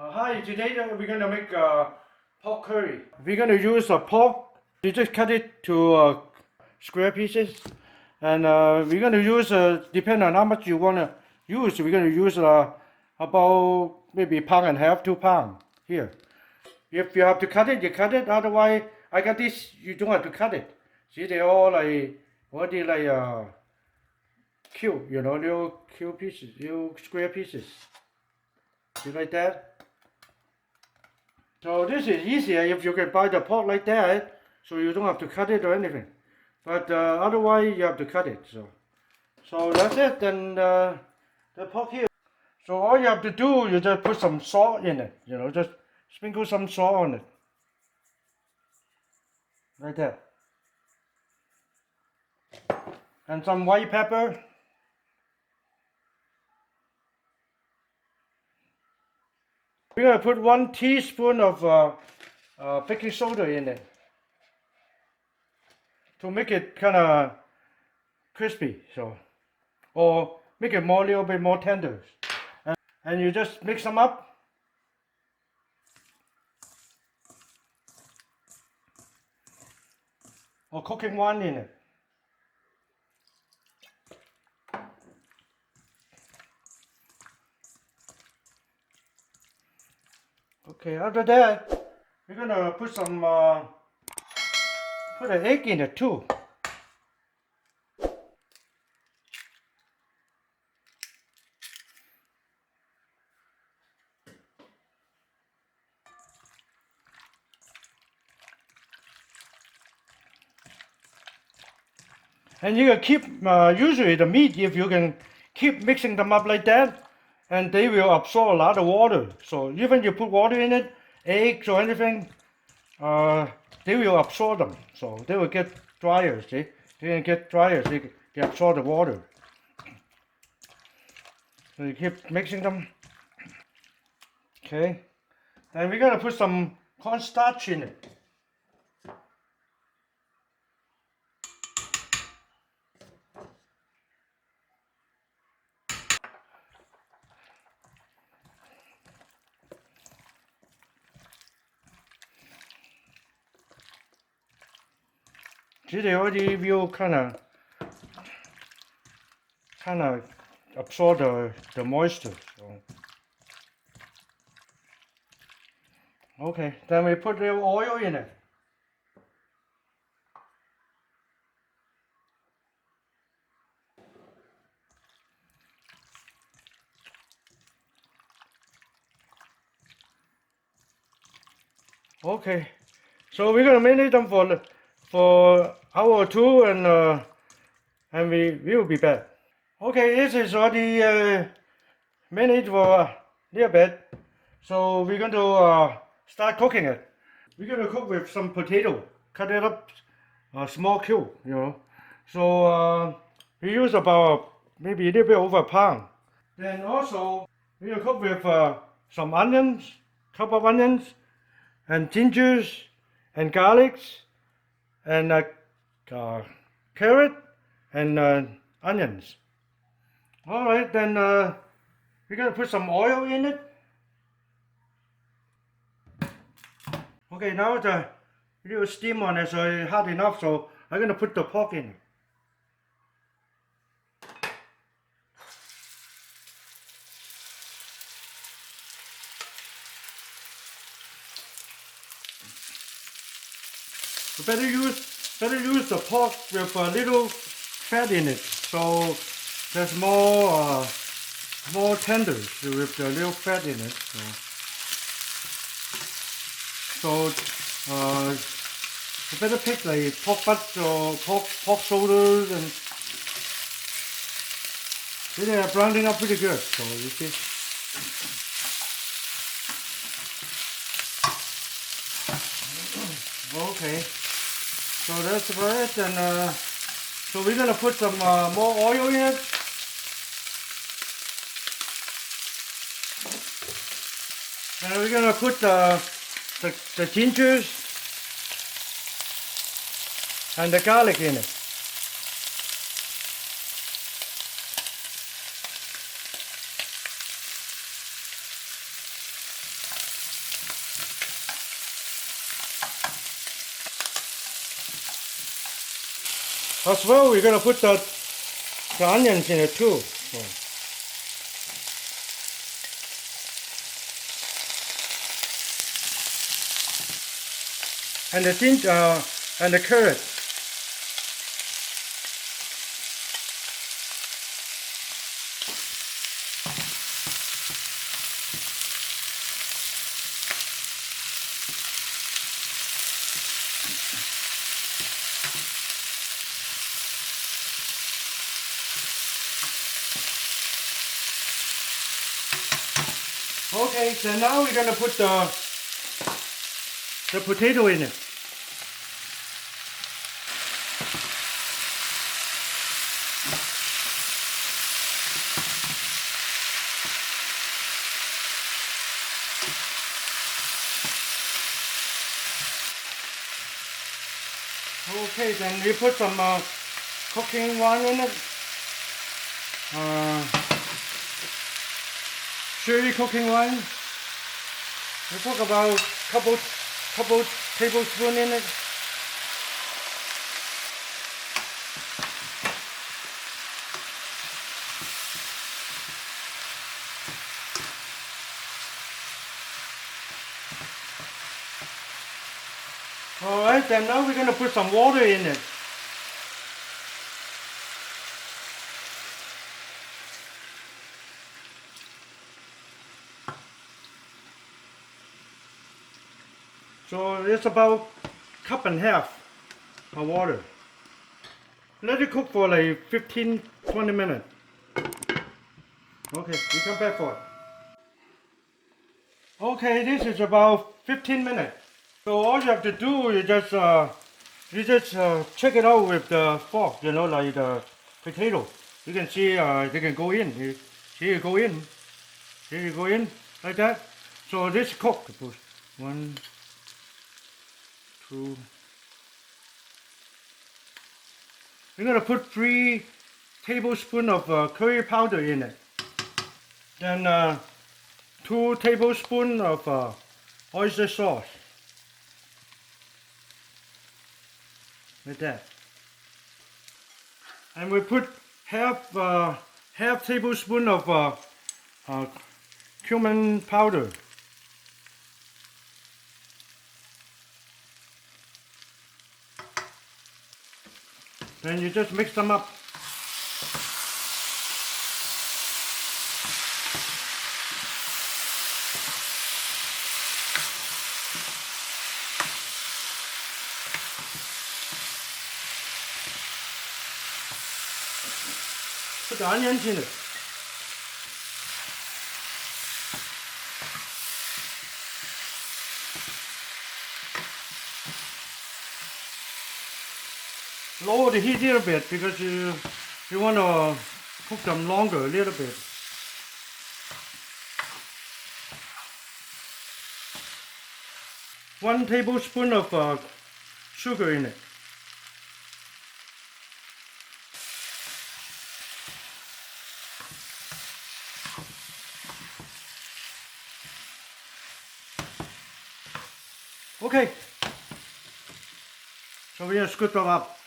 Hi, today we're gonna make pork curry. We're gonna use a pork. You just cut it to square pieces, and we're gonna use depending on how much you wanna use. We're gonna use about maybe a pound and a half, 2 pounds here. If you have to cut it, you cut it. Otherwise, I got this. You don't have to cut it. See, they all already cube, little cube pieces, little square pieces. See like that. So this is easier if you can buy the pork like that, so you don't have to cut it or anything. But otherwise you have to cut it. So that's it. Then the pork here. So all you have to do, you just put some salt in it. Just sprinkle some salt on it, like that, and some white pepper. We're gonna put 1 teaspoon of baking soda in it to make it kind of crispy, or make it a little bit more tender. And you just mix them up. Or cooking one in it. Okay, after that, we're gonna put put an egg in it too. And you can keep, usually the meat, if you can keep mixing them up like that, and they will absorb a lot of water. So even you put water in it, eggs or anything, they will absorb them. So they will get drier, see? They can get drier, so they absorb the water. So you keep mixing them. Okay. Then we're gonna put some cornstarch in it. See, they already will kind of absorb the moisture. So. Okay, then we put a little oil in it. Okay, so we're gonna marinate them for hour or two, and we will be back. Okay, this is already marinated for a little bit, so we're going to start cooking it. We're going to cook with some potato, cut it up small cube, So we use about maybe a little bit over a pound. Then also we're going to cook with some onions, cup of onions, and gingers, and garlics, and carrot, and onions. All right, then we're gonna put some oil in it. Okay, now the little steam on it, so it's hot enough. So I'm gonna put the pork in. You better use the pork with a little fat in it, so there's more tender with the little fat in it. So you better pick like pork butts or pork shoulders, and they are browning up pretty good. So you see. Okay, so that's about it, and so we're gonna put some more oil in it. And we're gonna put the gingers and the garlic in it. As well, we're gonna put the onions in it too. And the ginger and the carrot. Okay, so now we're gonna put the potato in it. Okay, then we put some cooking wine in it. Sherry cooking wine. We put about couple tablespoons in it. Alright, then now we're gonna put some water in it. So it's about cup and half of water. Let it cook for like 15-20 minutes. Okay, we come back for it. Okay, this is about 15 minutes. So all you have to do is just check it out with the fork, you know, like the potato. You can see they can go in. See it go in. See it go in like that. So this cook. 1, 2. We're gonna put 3 tablespoons of curry powder in it. Then 2 tablespoons of oyster sauce. Like that. And we put half tablespoon of cumin powder. Then you just mix them up. Put the onions in it. Lower the heat a little bit because you want to cook them longer a little bit. One tablespoon of sugar in it. Okay, so we're going to scoop them up.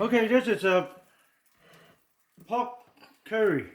Okay, this is a pork curry.